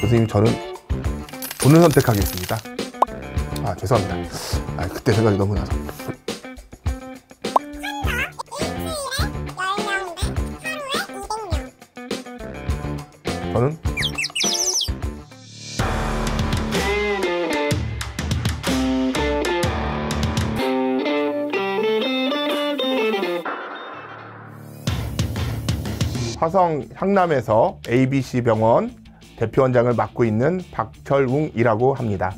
교수님, 저는 돈을 선택하겠습니다. 죄송합니다. 그때 생각이 너무 나서. 저는 화성 향남에서 ABC 병원 대표원장을 맡고 있는 박철웅이라고 합니다.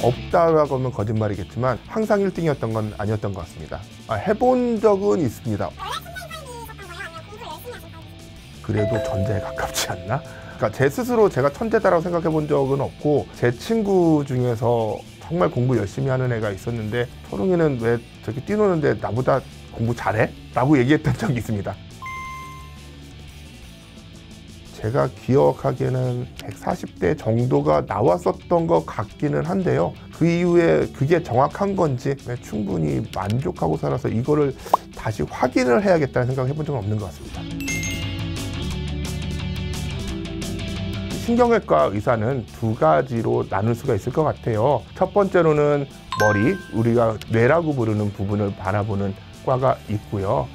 없다라고 하면 거짓말이겠지만 항상 1등이었던 건 아니었던 것 같습니다. 해본 적은 있습니다. 그래도 전자에 가깝지 않나? 그러니까 제 스스로 제가 천재다라고 생각해 본 적은 없고, 제 친구 중에서 정말 공부 열심히 하는 애가 있었는데 철웅이는 왜 저렇게 뛰노는데 나보다 공부 잘해? 라고 얘기했던 적이 있습니다. 제가 기억하기에는 140대 정도가 나왔었던 것 같기는 한데요. 그 이후에 그게 정확한 건지 충분히 만족하고 살아서 이거를 다시 확인을 해야겠다는 생각을 해본 적은 없는 것 같습니다. 신경외과 의사는 두 가지로 나눌 수가 있을 것 같아요. 첫 번째로는 머리, 우리가 뇌라고 부르는 부분을 바라보는 과가 있고요.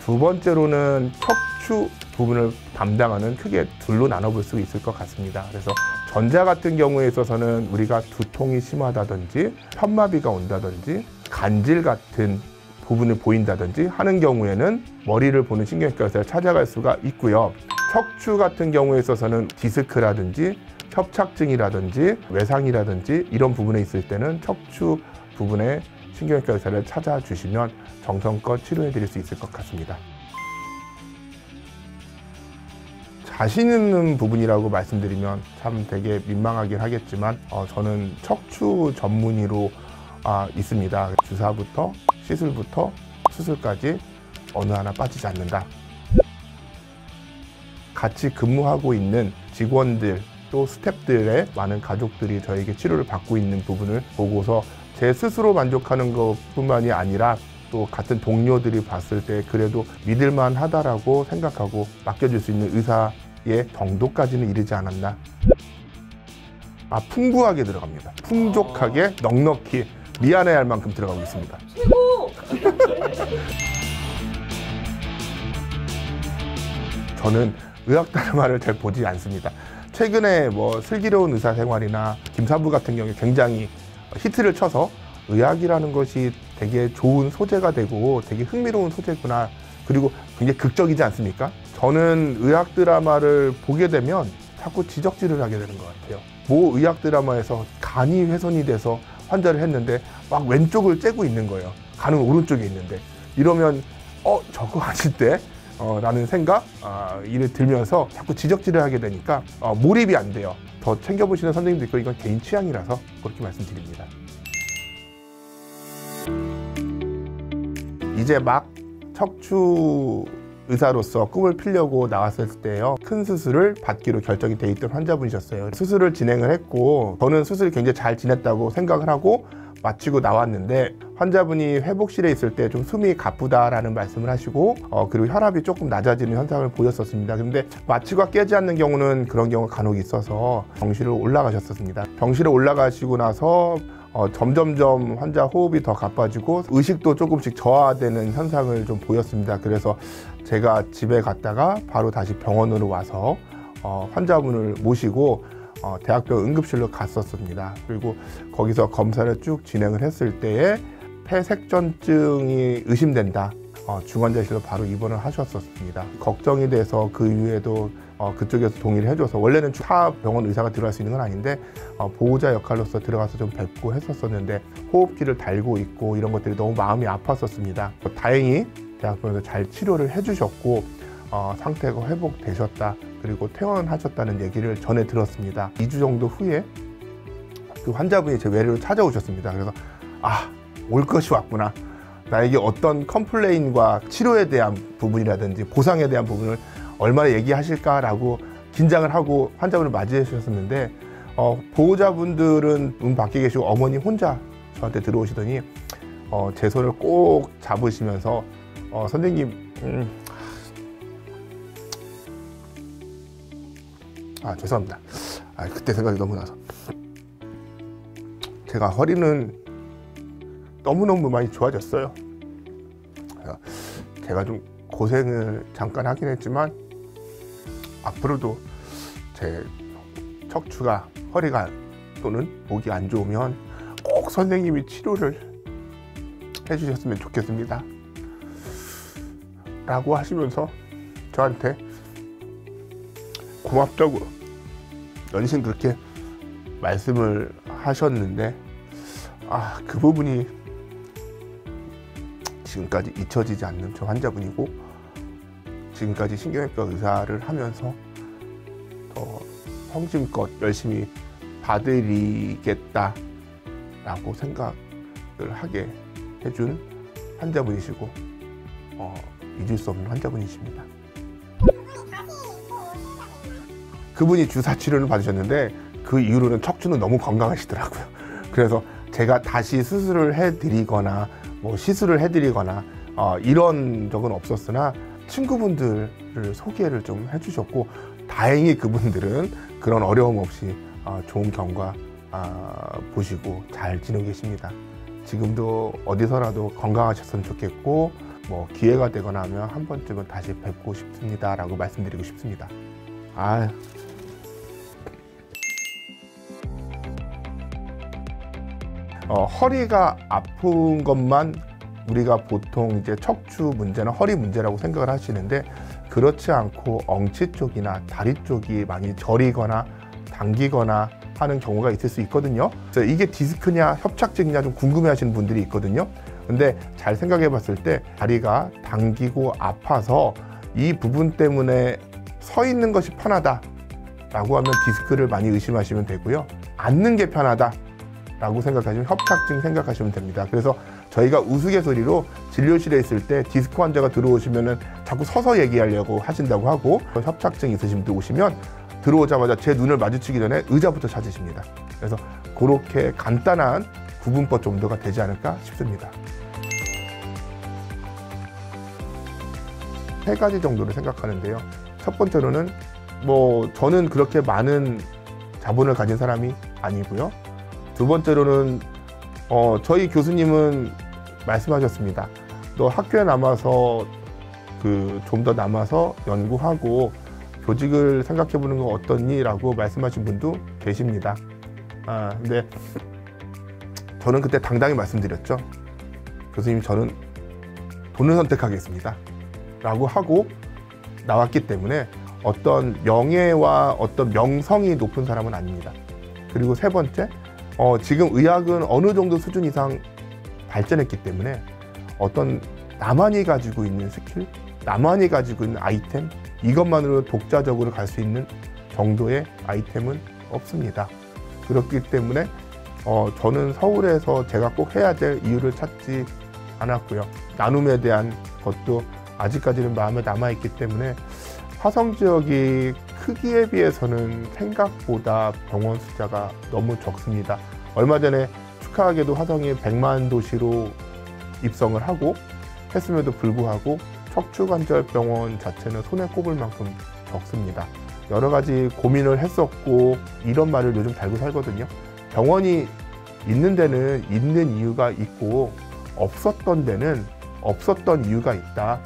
두 번째로는 척추 부분을 담당하는, 크게 둘로 나눠볼 수 있을 것 같습니다. 그래서 전자 같은 경우에 있어서는 우리가 두통이 심하다든지 편마비가 온다든지 간질 같은 부분을 보인다든지 하는 경우에는 머리를 보는 신경외과 의사를 찾아갈 수가 있고요. 척추 같은 경우에 있어서는 디스크라든지 협착증이라든지 외상이라든지 이런 부분에 있을 때는 척추 부분에 신경외과 의사를 찾아주시면 정성껏 치료해 드릴 수 있을 것 같습니다. 자신 있는 부분이라고 말씀드리면 참 되게 민망하긴 하겠지만 저는 척추 전문의로 있습니다. 주사부터 시술부터 수술까지 어느 하나 빠지지 않는다. 같이 근무하고 있는 직원들 또 스태프들의 많은 가족들이 저에게 치료를 받고 있는 부분을 보고서 제 스스로 만족하는 것뿐만이 아니라 또 같은 동료들이 봤을 때 그래도 믿을만 하다라고 생각하고 맡겨줄 수 있는 의사의 정도까지는 이르지 않았나. 풍부하게 들어갑니다. 풍족하게 넉넉히 미안해할 만큼 들어가고 있습니다. 최고! 저는 의학 드라마를 잘 보지 않습니다. 최근에 슬기로운 의사생활이나 김사부 같은 경우에 굉장히 히트를 쳐서 의학이라는 것이 되게 좋은 소재가 되고 되게 흥미로운 소재구나, 그리고 굉장히 극적이지 않습니까? 저는 의학 드라마를 보게 되면 자꾸 지적질을 하게 되는 것 같아요. 모 의학 드라마에서 간이 훼손이 돼서 환자를 했는데 막 왼쪽을 째고 있는 거예요. 간은 오른쪽에 있는데. 이러면 저거 아닌데? 라는 생각 이를 들면서 자꾸 지적질을 하게 되니까 몰입이 안 돼요. 더 챙겨보시는 선생님도 있고 이건 개인 취향이라서 그렇게 말씀드립니다. 이제 막 척추 의사로서 꿈을 피려고 나왔을 때요, 큰 수술을 받기로 결정이 돼 있던 환자분이셨어요. 수술을 진행을 했고 저는 수술이 굉장히 잘 지냈다고 생각을 하고 마치고 나왔는데, 환자분이 회복실에 있을 때 좀 숨이 가쁘다라는 말씀을 하시고 그리고 혈압이 조금 낮아지는 현상을 보였었습니다. 근데 마취가 깨지 않는 경우는 그런 경우가 간혹 있어서 병실을 올라가셨었습니다. 병실에 올라가시고 나서 점점점 환자 호흡이 더 가빠지고 의식도 조금씩 저하되는 현상을 좀 보였습니다. 그래서 제가 집에 갔다가 바로 다시 병원으로 와서 환자분을 모시고 대학병원 응급실로 갔었습니다. 그리고 거기서 검사를 쭉 진행을 했을 때에 폐색전증이 의심된다. 중환자실로 바로 입원을 하셨었습니다. 걱정이 돼서 그 이후에도 그쪽에서 동의를 해줘서, 원래는 타 병원 의사가 들어갈 수 있는 건 아닌데 보호자 역할로서 들어가서 좀 뵙고 했었었는데 호흡기를 달고 있고 이런 것들이 너무 마음이 아팠었습니다. 다행히 대학병원에서 잘 치료를 해주셨고 상태가 회복되셨다, 그리고 퇴원하셨다는 얘기를 전해 들었습니다. 2주 정도 후에 그 환자분이 제 외래로 찾아오셨습니다. 그래서 올 것이 왔구나. 나에게 어떤 컴플레인과 치료에 대한 부분이라든지 보상에 대한 부분을 얼마나 얘기하실까라고 긴장을 하고 환자분을 맞이해 주셨었는데 보호자분들은 문 밖에 계시고 어머니 혼자 저한테 들어오시더니 제 손을 꼭 잡으시면서 선생님 죄송합니다. 그때 생각이 너무 나서 제가 허리는 너무너무 많이 좋아졌어요. 제가 좀 고생을 잠깐 하긴 했지만 앞으로도 제 척추가 허리가 또는 목이 안 좋으면 꼭 선생님이 치료를 해주셨으면 좋겠습니다 라고 하시면서 저한테 고맙다고 연신 그렇게 말씀을 하셨는데 그 부분이 지금까지 잊혀지지 않는 저 환자분이고 지금까지 신경외과 의사를 하면서 더 성심껏 열심히 봐드리겠다라고 생각을 하게 해준 환자분이시고 잊을 수 없는 환자분이십니다. 그분이 주사 치료를 받으셨는데 그 이후로는 척추는 너무 건강하시더라고요. 그래서 제가 다시 수술을 해드리거나 시술을 해드리거나 이런 적은 없었으나 친구분들을 소개를 좀 해주셨고 다행히 그분들은 그런 어려움 없이 좋은 경과 보시고 잘 지내고 계십니다. 지금도 어디서라도 건강하셨으면 좋겠고 기회가 되거나 하면 한 번쯤은 다시 뵙고 싶습니다 라고 말씀드리고 싶습니다. 허리가 아픈 것만 우리가 보통 이제 척추 문제나 허리 문제라고 생각을 하시는데 그렇지 않고 엉치 쪽이나 다리 쪽이 많이 저리거나 당기거나 하는 경우가 있을 수 있거든요. 그래서 이게 디스크냐 협착증이냐 좀 궁금해 하시는 분들이 있거든요. 근데 잘 생각해 봤을 때 다리가 당기고 아파서 이 부분 때문에 서 있는 것이 편하다 라고 하면 디스크를 많이 의심하시면 되고요. 앉는 게 편하다 라고 생각하시면 협착증 생각하시면 됩니다. 그래서 저희가 우스갯소리로 진료실에 있을 때 디스크 환자가 들어오시면은 자꾸 서서 얘기하려고 하신다고 하고 협착증 있으신 분들 오시면 들어오자마자 제 눈을 마주치기 전에 의자부터 찾으십니다. 그래서 그렇게 간단한 구분법 정도가 되지 않을까 싶습니다. 3가지 정도를 생각하는데요. 첫 번째로는 저는 그렇게 많은 자본을 가진 사람이 아니고요. 두 번째로는 저희 교수님은 말씀하셨습니다. 너 학교에 남아서 좀 더 남아서 연구하고 교직을 생각해 보는 건 어떻니? 라고 말씀하신 분도 계십니다. 근데 저는 그때 당당히 말씀드렸죠. 교수님, 저는 돈을 선택하겠습니다 라고 하고 나왔기 때문에 어떤 명예와 어떤 명성이 높은 사람은 아닙니다. 그리고 세 번째, 지금 의학은 어느 정도 수준 이상 발전했기 때문에 어떤 나만이 가지고 있는 스킬, 나만이 가지고 있는 아이템, 이것만으로 독자적으로 갈 수 있는 정도의 아이템은 없습니다. 그렇기 때문에 저는 서울에서 제가 꼭 해야 될 이유를 찾지 않았고요. 나눔에 대한 것도 아직까지는 마음에 남아있기 때문에 화성 지역이 크기에 비해서는 생각보다 병원 숫자가 너무 적습니다. 얼마 전에 축하하게도 화성이 100만 도시로 입성을 하고 했음에도 불구하고 척추관절병원 자체는 손에 꼽을 만큼 적습니다. 여러 가지 고민을 했었고 이런 말을 요즘 달고 살거든요. 병원이 있는 데는 있는 이유가 있고 없었던 데는 없었던 이유가 있다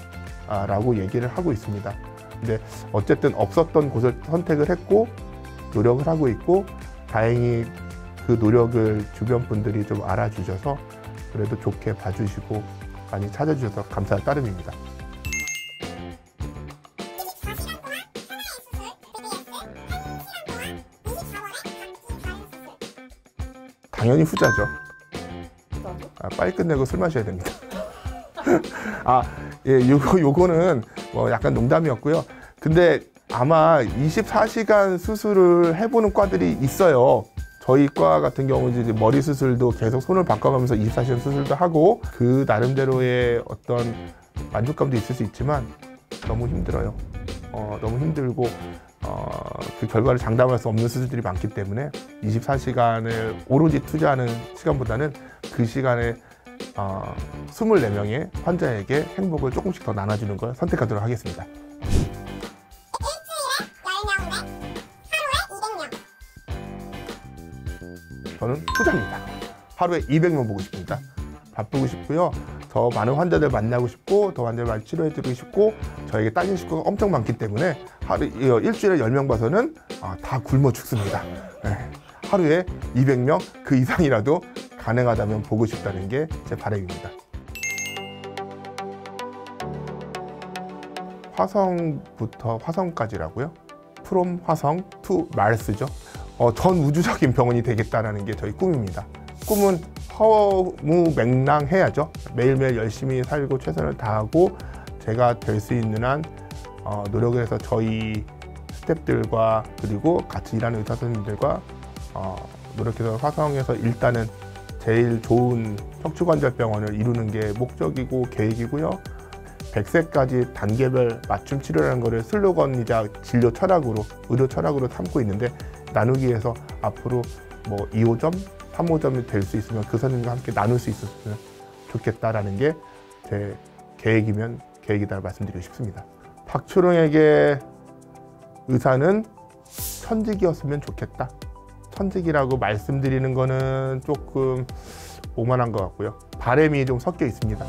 라고 얘기를 하고 있습니다. 근데 어쨌든 없었던 곳을 선택을 했고 노력을 하고 있고 다행히 그 노력을 주변 분들이 좀 알아주셔서 그래도 좋게 봐주시고 많이 찾아주셔서 감사할 따름입니다. 당연히 후자죠. 빨리 끝내고 술 마셔야 됩니다. 요거는 약간 농담이었고요. 근데 아마 24시간 수술을 해보는 과들이 있어요. 저희 과 같은 경우는 이제 머리 수술도 계속 손을 바꿔가면서 24시간 수술도 하고 그 나름대로의 어떤 만족감도 있을 수 있지만 너무 힘들어요. 너무 힘들고 그 결과를 장담할 수 없는 수술들이 많기 때문에 24시간을 오로지 투자하는 시간보다는 그 시간에 24명의 환자에게 행복을 조금씩 더 나눠주는 걸 선택하도록 하겠습니다. 저는 후자입니다. 하루에 200명 보고 싶습니다. 바쁘고 싶고요. 더 많은 환자들 만나고 싶고, 더 환자들 많이 치료해드리고 싶고, 저에게 딸린 식구가 엄청 많기 때문에 일주일에 10명 봐서는 다 굶어 죽습니다. 네. 하루에 200명 그 이상이라도 가능하다면 보고 싶다는 게 제 바람입니다. 화성부터 화성까지라고요? From 화성 to Mars죠. 전 우주적인 병원이 되겠다는 게 저희 꿈입니다. 꿈은 허무맹랑해야죠. 매일매일 열심히 살고 최선을 다하고 제가 될 수 있는 한 노력을 해서 저희 스태프들과 그리고 같이 일하는 의사 선생님들과 노력해서 화성에서 일단은 제일 좋은 척추관절병원을 이루는 게 목적이고 계획이고요. 100세까지 단계별 맞춤 치료라는 것을 슬로건이자 진료 철학으로, 의료 철학으로 삼고 있는데, 나누기 위해서 앞으로 2호점, 3호점이 될 수 있으면 그 선생님과 함께 나눌 수 있었으면 좋겠다라는 게 제 계획이면 계획이다 말씀드리고 싶습니다. 박초롱에게 의사는 천직이었으면 좋겠다. 천직이라고 말씀드리는 거는 조금 오만한 것 같고요. 바람이 좀 섞여 있습니다.